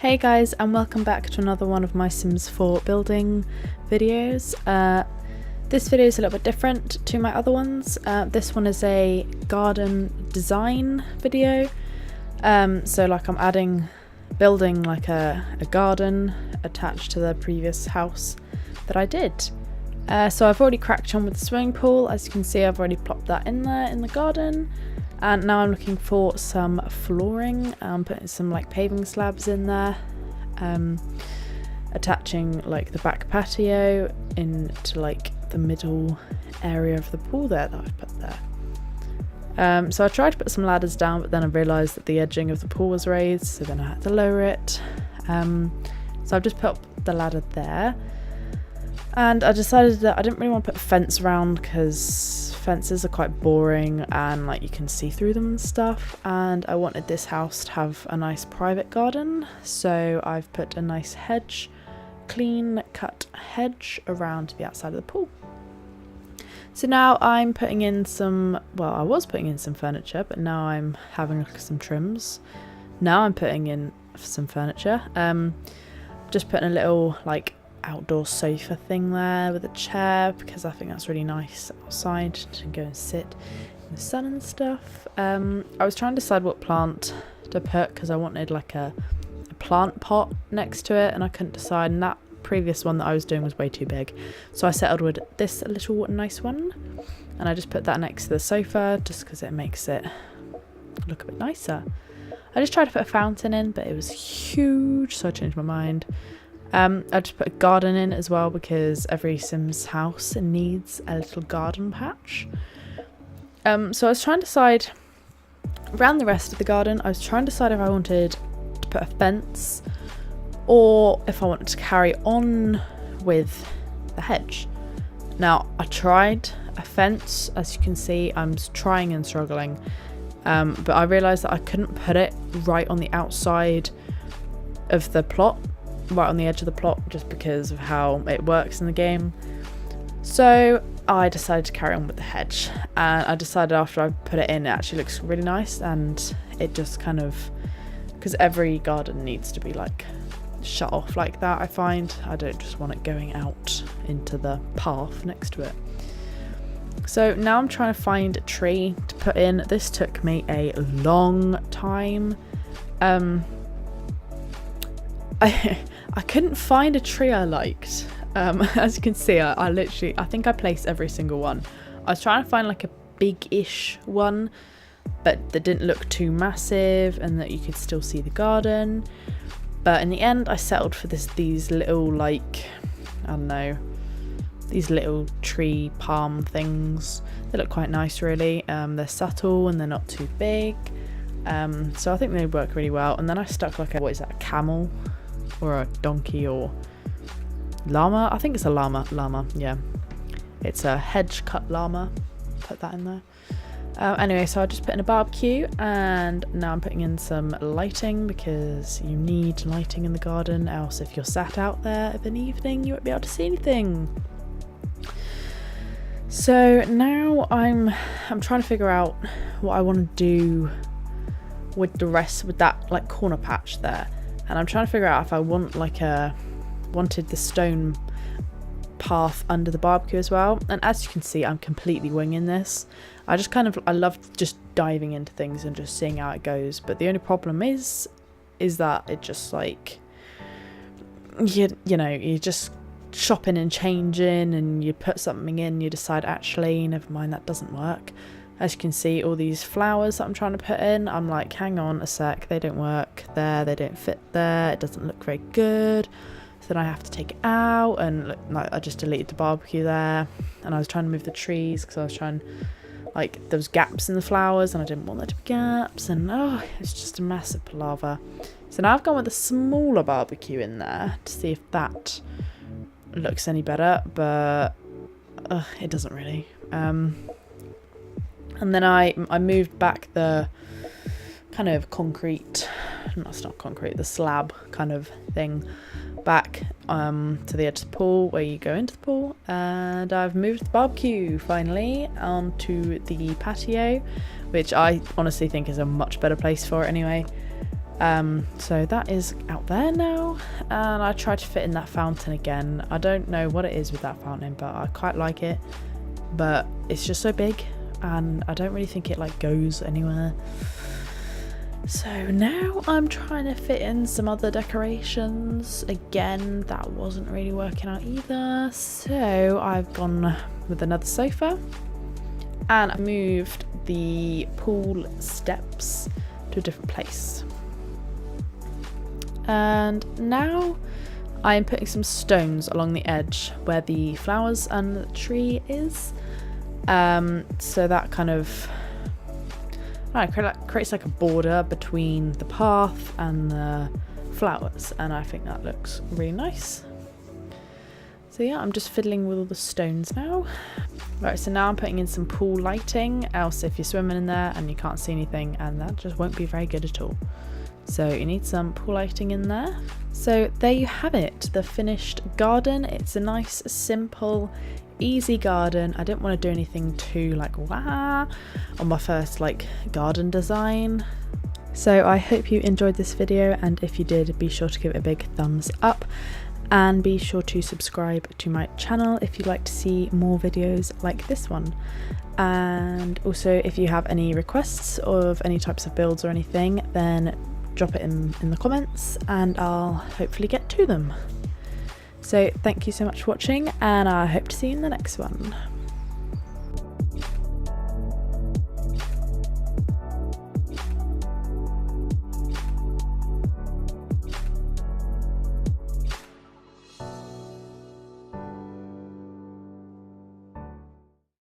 Hey guys, and welcome back to another one of my Sims 4 building videos. This video is a little bit different to my other ones. This one is a garden design video. So like I'm building like a garden attached to the previous house that I did. So I've already cracked on with the swimming pool. As you can see, I've already plopped that in there in the garden. And now I'm looking for some flooring. I'm putting some like paving slabs in there, attaching like the back patio into like the middle area of the pool there that I've put there. So I tried to put some ladders down, but then I realised that the edging of the pool was raised, so then I had to lower it. So I've just put up the ladder there. And I decided that I didn't really want to put a fence around because fences are quite boring and like you can see through them and stuff, and I wanted this house to have a nice private garden, so I've put a nice hedge, clean cut hedge around the outside of the pool. So now I'm putting in some, well, I was putting in some furniture, but now I'm having some trims. Now I'm putting in some furniture. Just putting a little like outdoor sofa thing there with a chair because I think that's really nice outside to go and sit in the sun and stuff. I was trying to decide what plant to put because I wanted like a plant pot next to it and I couldn't decide, and that previous one that I was doing was way too big, so I settled with this little nice one, and I just put that next to the sofa just because it makes it look a bit nicer. I just tried to put a fountain in, but it was huge, so I changed my mind. I just put a garden in as well because every Sims house needs a little garden patch. So I was trying to decide around the rest of the garden. I was trying to decide if I wanted to put a fence or if I wanted to carry on with the hedge. Now I tried a fence, as you can see I'm trying and struggling, but I realised that I couldn't put it right on the outside of the plot, right on the edge of the plot, just because of how it works in the game. So I decided to carry on with the hedge, and I decided after I put it in, it actually looks really nice, and it just kind of, because every garden needs to be like shut off like that, I find. I don't just want it going out into the path next to it. So now I'm trying to find a tree to put in. This took me a long time. I couldn't find a tree I liked. As you can see, I think I placed every single one. I was trying to find like a big-ish one, but that didn't look too massive and that you could still see the garden. But in the end, I settled for these little like, I don't know, these little tree palm things. They look quite nice really. They're subtle and they're not too big. So I think they work really well. And then I stuck like a camel? Or a donkey or llama? I think it's a llama, yeah. It's a hedge cut llama. Put that in there. Anyway, so I just put in a barbecue, and now I'm putting in some lighting because you need lighting in the garden, else if you're sat out there of an evening you won't be able to see anything. So now I'm trying to figure out what I want to do with the rest, with that like corner patch there. And I'm trying to figure out if I wanted the stone path under the barbecue as well. And as you can see, I'm completely winging this. I love just diving into things and just seeing how it goes. But the only problem is that it just like, you know, you're just shopping and changing and you put something in, you decide actually, never mind, that doesn't work. As you can see, all these flowers that I'm trying to put in, I'm like, hang on a sec, they don't work there, they don't fit there, it doesn't look very good. So then I have to take it out, and look, like, I just deleted the barbecue there. And I was trying to move the trees because I was trying, like, there was gaps in the flowers and I didn't want there to be gaps, and oh, it's just a massive palaver. So now I've gone with a smaller barbecue in there to see if that looks any better, but it doesn't really. And then I moved back the kind of concrete, no, it's not concrete, the slab kind of thing back to the edge of the pool where you go into the pool, and I've moved the barbecue finally onto the patio, which I honestly think is a much better place for it anyway. So that is out there now, and I tried to fit in that fountain again. I don't know what it is with that fountain, but I quite like it, but it's just so big and I don't really think it like goes anywhere. So now I'm trying to fit in some other decorations. Again, that wasn't really working out either, so I've gone with another sofa and I moved the pool steps to a different place. And now I'm putting some stones along the edge where the flowers and the tree is, so that kind of creates like a border between the path and the flowers, and I think that looks really nice. So yeah, I'm just fiddling with all the stones now. Right, so now I'm putting in some pool lighting, else if you're swimming in there and you can't see anything, and that just won't be very good at all. So you need some pool lighting in there. So there you have it, the finished garden. It's a nice, simple, easy garden. I didn't want to do anything too like wow on my first like garden design. So I hope you enjoyed this video, and if you did, be sure to give it a big thumbs up and be sure to subscribe to my channel if you'd like to see more videos like this one. And also, if you have any requests of any types of builds or anything, then drop it in the comments and I'll hopefully get to them. So thank you so much for watching, and I hope to see you in the next one.